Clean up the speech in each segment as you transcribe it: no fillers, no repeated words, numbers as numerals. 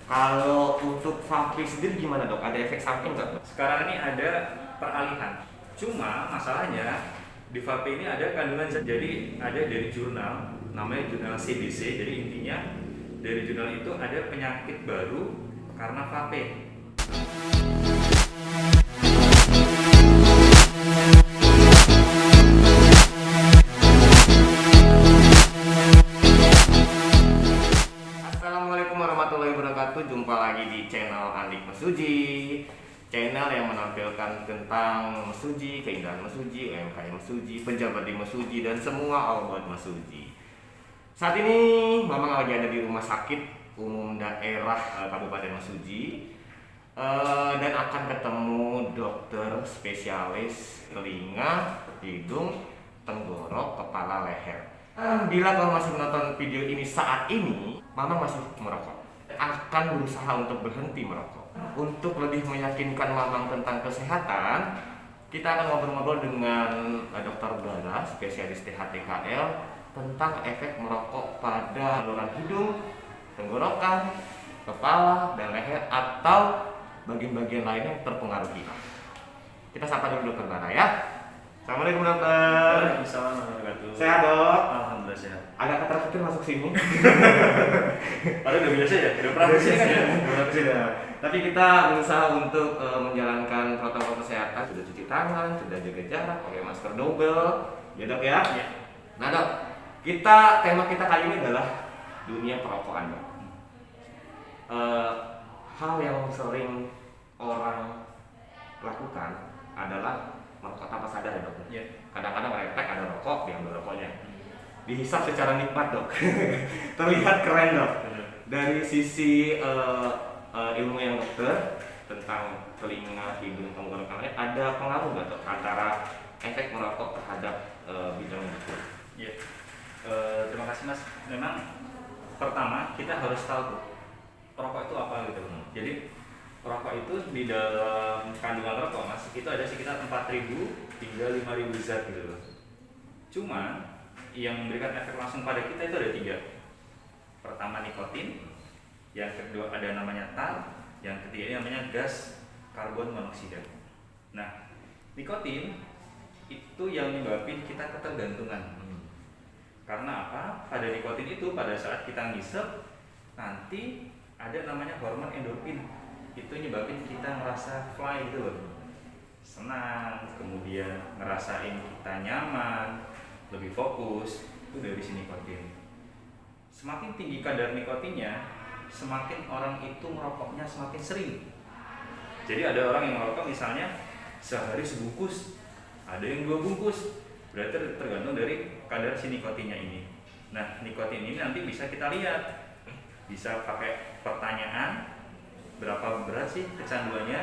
Kalau untuk vape sendiri gimana dok? Ada efek samping nggak dok? Sekarang ini ada peralihan. Cuma masalahnya di vape ini ada kandungan zat. Jadi ada dari jurnal, namanya jurnal CDC. Jadi intinya dari jurnal itu ada penyakit baru karena vape. Assalamualaikum warahmatullahi wabarakatuh. Jumpa lagi di channel Andik Mesuji, channel yang menampilkan tentang mesuji, keindahan mesuji, UMKM mesuji, pejabat di mesuji, dan semua all about mesuji. Saat ini Mamang lagi ada di rumah sakit umum daerah Kabupaten Mesuji, dan akan ketemu dokter spesialis telinga, hidung, tenggorok, kepala, leher. Bila kamu masih menonton video ini saat ini, Mamang masih merokok, akan berusaha untuk berhenti merokok. Untuk lebih meyakinkan Mamang tentang kesehatan, kita akan ngobrol-ngobrol dengan Dr. Bara, spesialis THTKL, tentang efek merokok pada saluran hidung, tenggorokan, kepala, dan leher, atau bagian-bagian lain yang terpengaruhi. Kita sapa dulu Dr. Bara ya. Assalamualaikum dokter. Waalaikumsalam warahmatullahi wabarakatuh. Sehat dok? Alhamdulillah sehat. Agak ketar-ketir masuk sini. Padahal udah biasa ya, udah pernah kesini kan ya? Tapi kita berusaha untuk menjalankan protokol kesehatan. Sudah cuci tangan, sudah jaga jarak, pakai masker double, ya dok ya? Iya. Nah dok, tema kita kali ini adalah dunia perokokan dok. Hal yang sering orang lakukan adalah merokok tanpa sadar ya dok. Iya. Kadang-kadang refleks ada rokok, diambil rokoknya. Dihisap secara nikmat dok. Terlihat keren dok. Dari sisi ilmu yang dokter tentang telinga, hidung, tenggorokan, ada pengaruh nggak dok antara efek merokok terhadap bidang itu? Iya. Terima kasih mas. Memang pertama kita harus tahu tuh, rokok itu apa gitu. Jadi rokok itu di dalam kandungan rokok mas itu ada sekitar 4.000 hingga 5.000 zat gitu loh. Cuma yang memberikan efek langsung pada kita itu ada 3. Pertama nikotin, yang kedua ada namanya tar, yang ketiga ini namanya gas karbon monoksida. Nah, nikotin itu yang menyebabkan kita ketergantungan. Karena apa? Pada nikotin itu pada saat kita ngisep nanti ada namanya hormon endorfin. Itu nyebabin kita ngerasa fly gitu loh, senang, kemudian ngerasain kita nyaman, lebih fokus. Itu dari si nikotin. Semakin tinggi kadar nikotinnya, semakin orang itu merokoknya semakin sering. Jadi ada orang yang merokok misalnya sehari sebungkus, ada yang 2 bungkus. Berarti tergantung dari kadar si nikotinnya ini. Nah, nikotin ini nanti bisa kita lihat, bisa pakai pertanyaan berapa berat sih kecanduannya,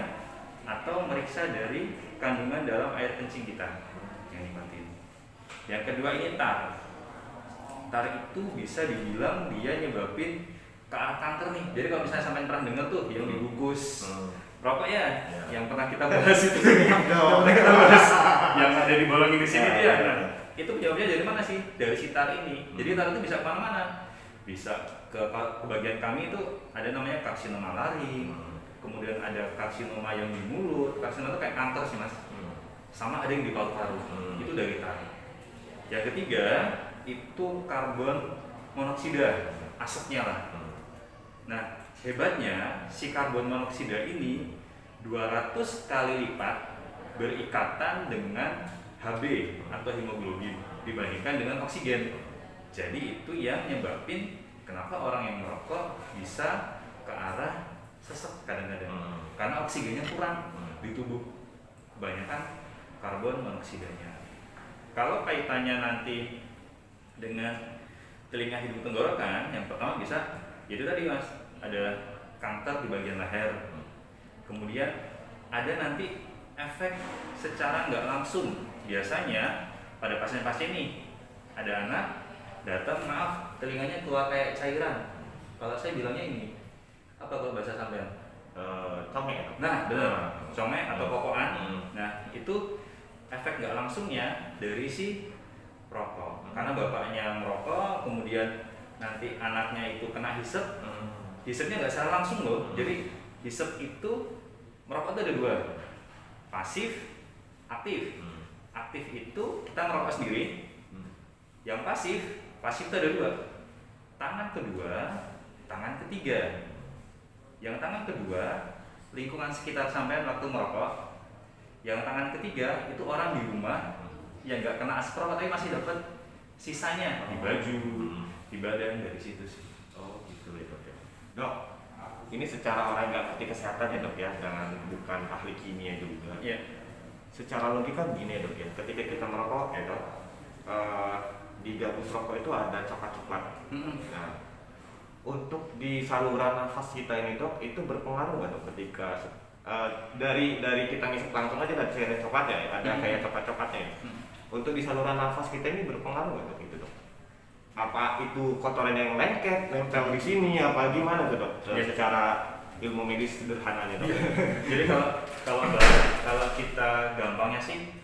atau meriksa dari kandungan dalam air kencing kita yang nikotin. Yang kedua ini tar. Tar itu bisa dibilang dia nyebabin ke arah kanker nih. Jadi kalau misalnya sampai pernah dengar tuh yang dibungkus rokok ya, yang pernah kita bahas itu, yang pernah kita bahas, yang ada dibolongin di sini dia. Nah, itu penyebabnya dari mana sih? Dari si tar ini. Jadi tar itu bisa kemana-mana. Bisa ke bagian kami itu ada namanya karsinoma laring, kemudian ada karsinoma yang di mulut. Karsinoma itu kayak kanker sih mas, sama ada yang di paru-paru. Itu dari tar. Yang ketiga itu karbon monoksida, asapnya lah. Nah, hebatnya si karbon monoksida ini 200 kali lipat berikatan dengan Hb atau hemoglobin dibandingkan dengan oksigen. Jadi itu yang nyebabin kenapa orang yang merokok bisa ke arah sesek kadang-kadang. Karena oksigennya kurang di tubuh, kebanyakan karbon monoksidanya. Kalau kaitannya nanti dengan telinga, hidung, tenggorokan, yang pertama bisa itu tadi mas, ada kanker di bagian leher. Kemudian ada nanti efek secara nggak langsung. Biasanya pada pasien-pasien nih, ada anak datang, maaf telinganya keluar kayak cairan. Kalau saya bilangnya ini apa kalau bahasa sampean? Conge. Nah benar, conge atau kokoan. Nah itu efek nggak langsungnya dari si rokok. Karena bapaknya merokok, kemudian nanti anaknya itu kena hisap, hisapnya nggak secara langsung loh. Jadi hisap itu merokok itu ada dua, pasif, aktif. Aktif itu kita merokok sendiri. Yang pasif itu ada dua, tangan kedua, tangan ketiga. Yang tangan kedua lingkungan sekitar sampean waktu merokok. Yang tangan ketiga itu orang di rumah yang nggak kena asap rokok tapi masih dapat sisanya di baju, di badan, dari situ sih. Oh gitu ya dok ya. Dok, ini secara orang nggak ngerti kesehatan ya dok ya, bukan ahli kimia juga. Iya. Secara logika begini ya dok ya, ketika kita merokok ya dok, di gabus rokok itu ada coklat-coklat. Nah, untuk di saluran nafas kita ini dok, itu berpengaruh nggak dok ketika dari kita ngisep langsung aja dari cairan coklat ya, ada kayak coklat-coklatnya. Untuk di saluran nafas kita ini berpengaruh nggak dok itu dok? Apa itu kotoran yang lengket, nempel di sini, apa gimana tuh dok? Ya. Secara ilmu medis sederhananya dok. Jadi kalau kita gampangnya sih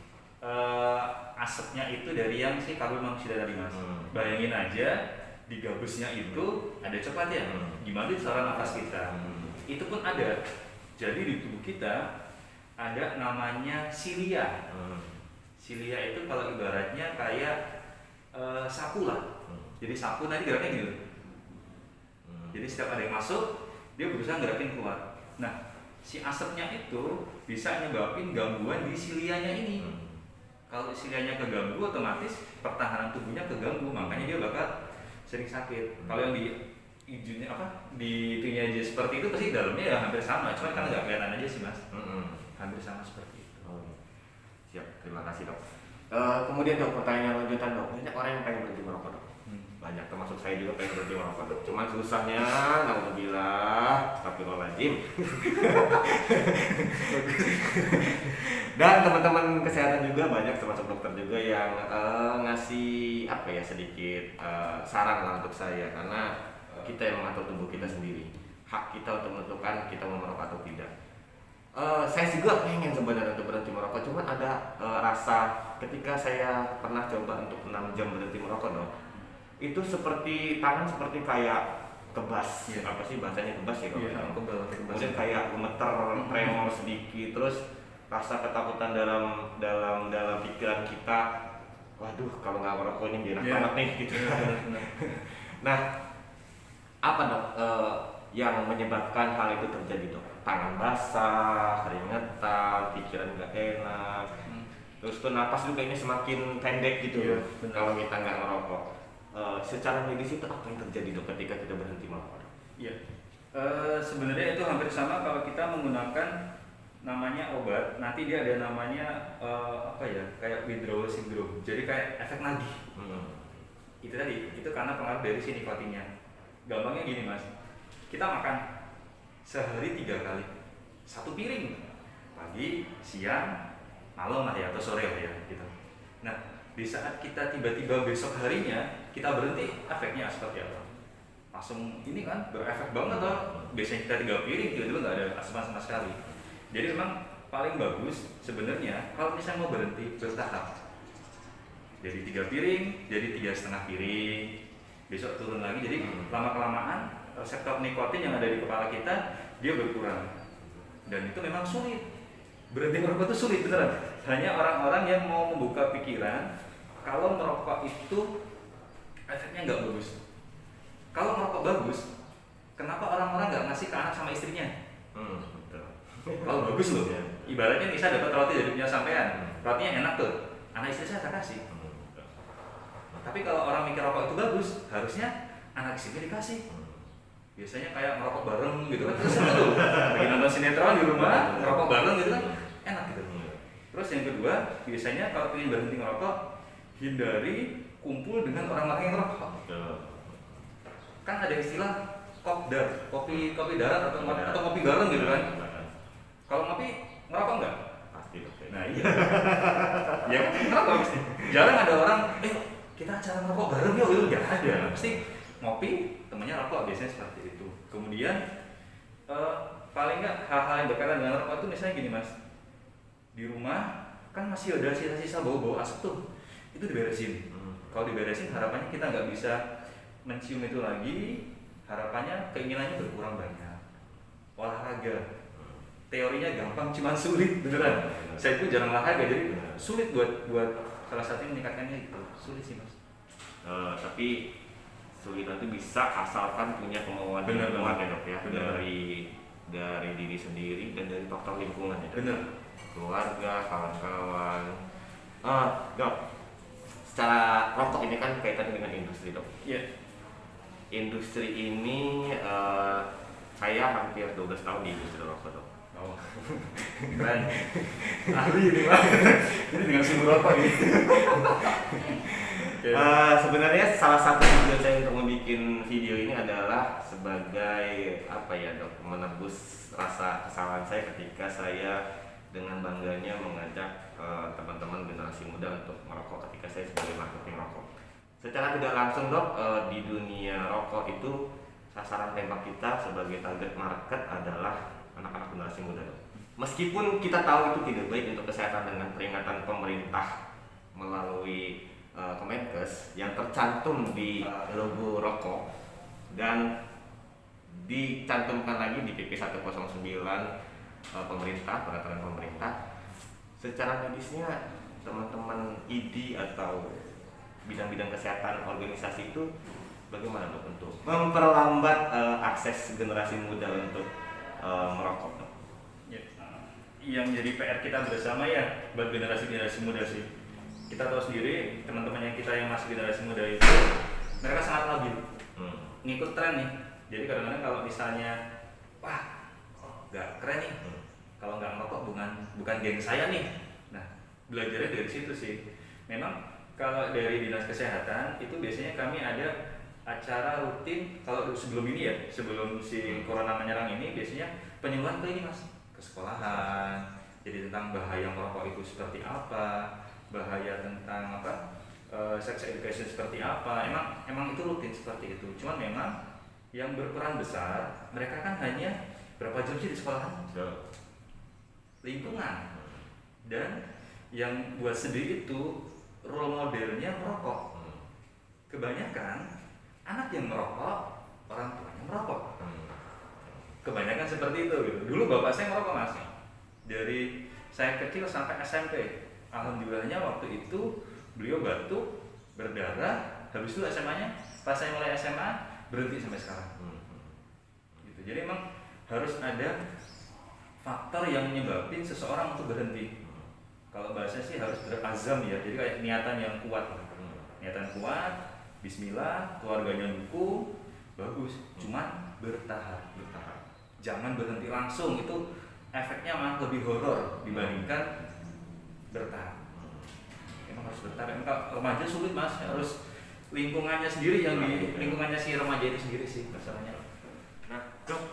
asapnya itu dari yang si karbon monoksida tadi mas. Bayangin aja di gabusnya itu ada coklat ya. Gimana di saluran nafas kita? Itu pun ada. Jadi di tubuh kita ada namanya silia. Silia itu kalau ibaratnya kayak sapu lah. Jadi sapu nanti geraknya gitu. Jadi setiap ada yang masuk, dia berusaha gerakin keluar. Nah, si asapnya itu bisa nyebabin gangguan di silianya ini. Kalau silianya keganggu, otomatis pertahanan tubuhnya keganggu, makanya dia bakal sering sakit. Kalau yang di ijunya di itunya aja seperti itu pasti dalamnya ya hampir sama, cuma kan nggak kelihatan aja sih mas. Hampir sama seperti itu. Siap, terima kasih dok. Kemudian dok, pertanyaan lanjutan dok, banyak orang yang pengen berhenti merokok dok. Banyak, termasuk saya juga pengen berhenti merokok dok. Cuman susahnya, alhamdulillah, astagfirullahaladzim. Dan teman-teman kesehatan juga banyak, termasuk dokter juga yang ngasih sedikit saran lah untuk saya, karena kita yang mengatur tubuh kita sendiri. Hak kita untuk menentukan kita mau merokok atau tidak. Saya juga pengen sebenarnya untuk berhenti merokok, cuman ada rasa ketika saya pernah coba untuk 6 jam berhenti merokok dok, itu seperti tangan seperti kayak kebas, apa sih bahasanya kebas ya kalau kemudian kayak gemeter, tremor sedikit, terus rasa ketakutan dalam pikiran kita, waduh kalau nggak merokok ini enak banget nih gitu. Nah, apa dok yang menyebabkan hal itu terjadi dok? Tangan basah, keringetan, pikiran nggak enak, terus tuh napas juga ini semakin pendek gitu kalau kita nggak merokok. Secara medis itu apa yang terjadi dok ketika kita berhenti merokok? Iya, sebenarnya itu hampir sama kalau kita menggunakan namanya obat, nanti dia ada namanya kayak withdrawal syndrome, jadi kayak efek nagih. Itu tadi, itu karena pengaruh dari si nikotinnya. Gampangnya gini mas, kita makan sehari 3 kali, 1 piring, pagi, siang, malam lah ya, atau sore lah ya gitu. Nah, di saat kita tiba-tiba besok harinya kita berhenti, efeknya seperti apa? Langsung ini kan berefek banget toh. Biasanya kita 3 piring, tiba-tiba nggak ada asupan sama sekali. Jadi memang paling bagus sebenarnya kalau misalnya mau berhenti bertahap. Jadi 3 piring, jadi 3,5 piring, besok turun lagi. Jadi lama-kelamaan reseptor nikotin yang ada di kepala kita dia berkurang. Dan itu memang sulit. Berhenti merokok itu sulit beneran. Hanya orang-orang yang mau membuka pikiran kalau merokok itu efeknya nggak bagus. Kalau merokok bagus, kenapa orang-orang nggak ngasih ke anak sama istrinya? Kalau bagus loh, ibaratnya Nisa dapat roti dari punya sampean, rotinya enak tuh, anak istri saya tak kasih. Tapi kalau orang mikir rokok itu bagus, harusnya anak istrinya dikasih. Biasanya kayak merokok bareng gitu kan, terus tuh lagi nonton sinetron di rumah, merokok bareng gitu kan, enak gitu. Terus yang kedua, biasanya kalau ingin berhenti merokok, hindari kumpul dengan orang-orang yang merokok. Kan ada istilah kopdar, kopi darat atau kopi bareng gitu kan. Kalau ngopi, ngerokok nggak? Pasti dok. Nah iya. Ya ngerokok pasti. Jarang ada orang, kita acara ngerokok bareng yuk, itu nggak ada. Pasti ngopi, temennya rokok, biasanya seperti itu. Kemudian paling nggak hal-hal yang berkaitan dengan rokok itu misalnya gini mas, di rumah kan masih ada sisa-sisa bau-bau asap tuh, itu diberesin. Kalau diberesin harapannya kita nggak bisa mencium itu lagi, harapannya keinginannya berkurang banyak. Olahraga, teorinya gampang, cuman sulit beneran. Saya pun jarang olahraga, jadi sulit buat salah satunya meningkatkannya itu sulit sih mas. Tapi sulit itu bisa asalkan punya kemauan yang kuat ya dok ya, dari diri sendiri dan dari faktor lingkungan ya dok. Bener. Keluarga, kawan-kawan. Dok, secara rokok ini kan kaitan dengan industri dok. Iya. Industri ini saya hampir 12 tahun di industri rokok dok. Oh, keren. Ahli ini pak. Ini dengan sumber rokok nih. Sebenarnya salah satu tujuan saya untuk membuat video ini adalah sebagai apa ya dok, menebus rasa kesalahan saya ketika saya dengan bangganya mengajak teman-teman generasi muda untuk merokok ketika saya sebagai marketing rokok. Secara tidak langsung dok, di dunia rokok itu sasaran tembak kita sebagai target market adalah anak-anak generasi muda dok. Meskipun kita tahu itu tidak baik untuk kesehatan dengan peringatan pemerintah melalui Kemenkes yang tercantum di logo rokok dan dicantumkan lagi di PP 109 pemerintah, peraturan pemerintah. Secara medisnya teman-teman ID atau bidang-bidang kesehatan organisasi itu bagaimana dok untuk memperlambat akses generasi muda untuk merokok dok? Ya, yang jadi PR kita bersama ya buat generasi muda sih. Kita tahu sendiri teman-teman kita yang masih generasi muda itu mereka sangat labil, ngikut tren nih. Jadi kadang-kadang kalau misalnya wah nggak keren nih, kalau nggak merokok bukan geng saya nih. Nah belajarnya dari situ sih. Memang kalau dari dinas kesehatan itu biasanya kami ada acara rutin kalau sebelum ini ya, sebelum si corona menyerang ini biasanya penyuluhan ke ini mas, ke sekolahan. Jadi tentang bahaya merokok itu seperti apa, bahaya tentang sex education seperti apa. Emang itu rutin seperti itu. Cuman memang yang berperan besar mereka kan hanya berapa jam sih di sekolahan? Lingkungan. Dan yang buat sedih itu role modelnya merokok. Kebanyakan anak yang merokok, orang tuanya merokok. Kebanyakan seperti itu gitu. Dulu bapak saya merokok mas. Dari saya kecil sampai SMP. Alhamdulillahnya waktu itu beliau batuk, berdarah, habis itu SMA-nya, pas saya mulai SMA berhenti sampai sekarang. Gitu. Jadi emang harus ada faktor yang menyebabkan seseorang untuk berhenti. Kalau bahasa sih harus berazam ya, jadi kayak niatan yang kuat. Niatan kuat, bismillah, keluarganya dukung, bagus. Cuman bertahan. Jangan berhenti langsung, itu efeknya malah lebih horor dibandingkan bertahan. Emang harus bertahan. Kalau remaja sulit mas, harus lingkungannya sendiri yang di lingkungannya si remaja itu sendiri sih masalahnya. Nah dok,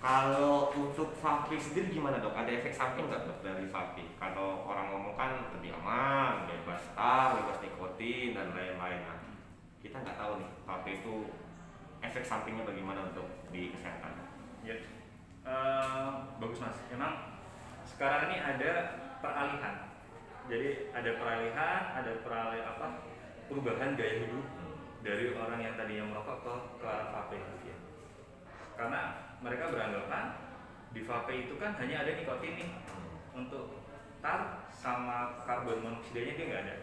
kalau untuk vape sendiri gimana dok? Ada efek samping nggak dok dari vape? Kalau orang ngomong kan lebih aman, bebas bebas nikotin dan lain-lain. Nah, kita nggak tahu nih vape itu efek sampingnya bagaimana untuk di kesehatan. Ya, bagus mas. Emang sekarang ini ada peralihan. Jadi ada perubahan gaya hidup dari orang yang tadinya merokok ke arah vape gitu ya. Karena mereka beranggapan di vape itu kan hanya ada nikotin nih, untuk tar sama karbon monoksidanya dia nggak ada.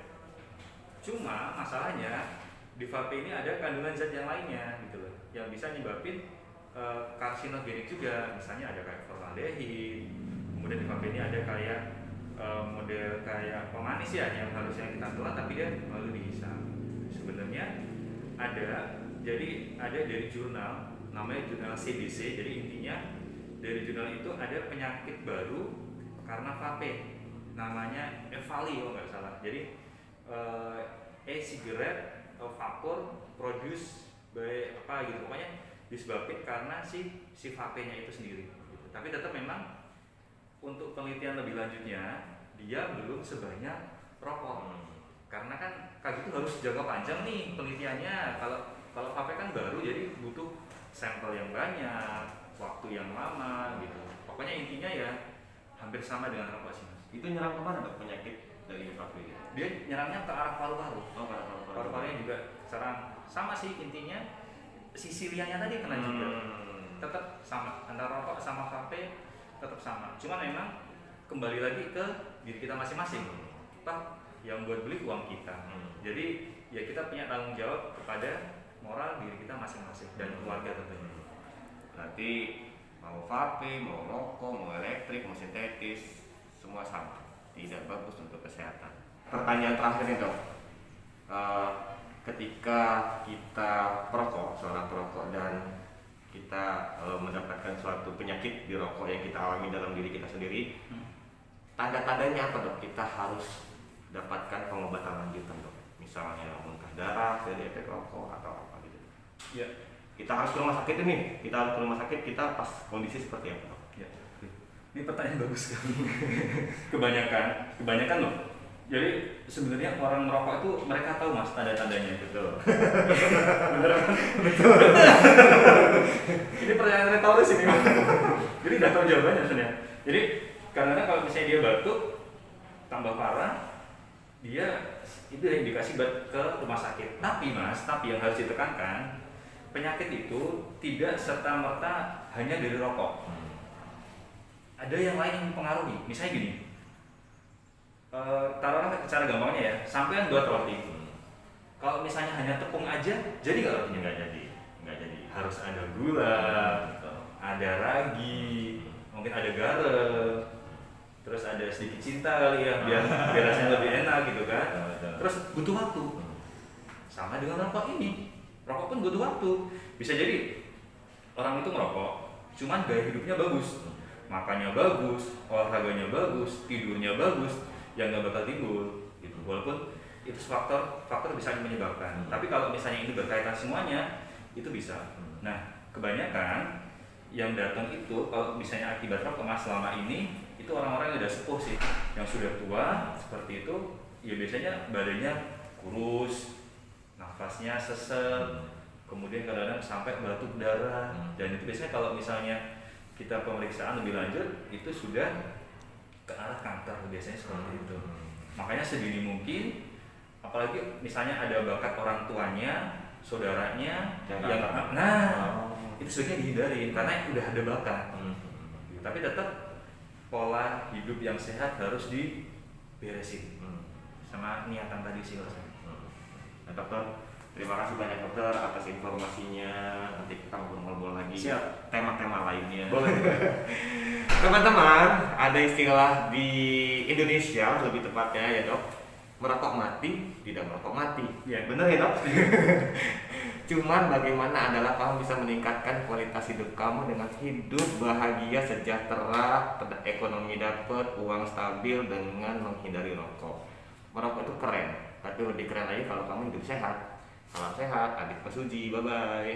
Cuma masalahnya di vape ini ada kandungan zat yang lainnya gitu loh, yang bisa nyebabin karsinogenik juga. Misalnya ada kayak formaldehid, kemudian di vape ini ada kayak model kayak pemanis ya yang harusnya kita telan tapi dia malah dihisap. Sebenarnya ada dari jurnal namanya jurnal CDC. Jadi intinya dari jurnal itu ada penyakit baru karena vape, namanya EVALI kalau nggak salah. Jadi e-cigarette vapor produce by apa gitu, pokoknya disebabkan karena si vape-nya itu sendiri. Tapi tetap memang untuk penelitian lebih lanjutnya dia belum sebanyak rokok. Karena kan kayak gitu harus jangka panjang nih penelitiannya. Kalau vape kan baru, jadi butuh sampel yang banyak, waktu yang lama gitu. Pokoknya intinya ya hampir sama dengan rokok sih mas. Itu nyerang kemana dok penyakit dari vape? Dia nyerangnya ke arah paru-paru. Oh, ke arah paru-paru. Paru-parunya juga serang. Sama sih intinya sisi liarnya tadi kena juga. Tetap sama, antara rokok sama vape tetap sama. Cuma memang kembali lagi ke diri kita masing-masing. Toh yang buat beli uang kita. Jadi ya kita punya tanggung jawab kepada moral diri kita masing-masing dan keluarga tentunya. Berarti mau vape, mau rokok, mau elektrik, mau sintetis, semua sama, tidak bagus untuk kesehatan. Pertanyaan terakhir nih dok, ketika kita perokok, seorang perokok dan kita mendapatkan suatu penyakit di rokok yang kita alami dalam diri kita sendiri, tanda-tandanya apa dok? Kita harus dapatkan pengobatan lanjutan dok, misalnya muntah darah dari efek rokok atau apa gitu. Ya. Kita harus ke rumah sakit ini, kita harus ke rumah sakit, kita pas kondisi seperti apa dok? Ya. Ini pertanyaan bagus sekali. kebanyakan loh. Jadi sebenarnya orang merokok itu mereka tahu mas tanda-tandanya. Betul. Bener kan? Betul. Ini pertanyaan retoris ini. Jadi nggak tahu jawabannya sebenarnya. Jadi karena kalau misalnya dia batuk tambah parah, dia itu yang dikasih ke rumah sakit. Tapi yang harus ditekankan, penyakit itu tidak serta-merta hanya dari rokok. Ada yang lain yang mempengaruhi. Misalnya gini, taruhlah cara gampangnya ya, sampean buat roti. Kalau misalnya hanya tepung aja, jadi nggak rotinya? Nggak jadi. Harus ada gula, ada ragi, mungkin ada garam, terus ada sedikit cinta kali ya, biar rasanya lebih enak gitu kan. Terus butuh waktu. Sama dengan rokok ini, rokok pun butuh waktu. Bisa jadi orang itu ngerokok, cuman gaya hidupnya bagus, makannya bagus, olahraganya bagus, tidurnya bagus, yang nggak bakal timbul gitu. Walaupun itu faktor bisa menyebabkan. Tapi kalau misalnya ini berkaitan semuanya, itu bisa. Nah, kebanyakan yang datang itu kalau misalnya akibat rokok mas selama ini itu orang-orang yang udah sepuh sih, yang sudah tua seperti itu, ya biasanya badannya kurus, nafasnya sesek, kemudian kadang-kadang sampai batuk darah, dan itu biasanya kalau misalnya kita pemeriksaan lebih lanjut itu sudah ke arah kanker biasanya seperti itu. Makanya sedini mungkin, apalagi misalnya ada bakat orang tuanya, saudaranya, itu sebaiknya dihindarin karena udah ada bakat. Tapi tetap pola hidup yang sehat harus diberesin sama niatan tadi sih rasanya. Nah, dokter, terima kasih banyak dokter atas informasinya. Nanti kita ngobrol-ngobrol lagi. Siap. Tema-tema lainnya. Boleh. Teman-teman, ada istilah di Indonesia lebih tepatnya ya dok, merokok mati, tidak merokok mati. Ya. Bener ya dok? Cuman bagaimana adalah kamu bisa meningkatkan kualitas hidup kamu dengan hidup bahagia, sejahtera, ekonomi dapat, uang stabil dengan menghindari rokok. Merokok itu keren, tapi lebih keren lagi kalau kamu hidup sehat. Salam sehat, Adik Mas Suji, bye-bye.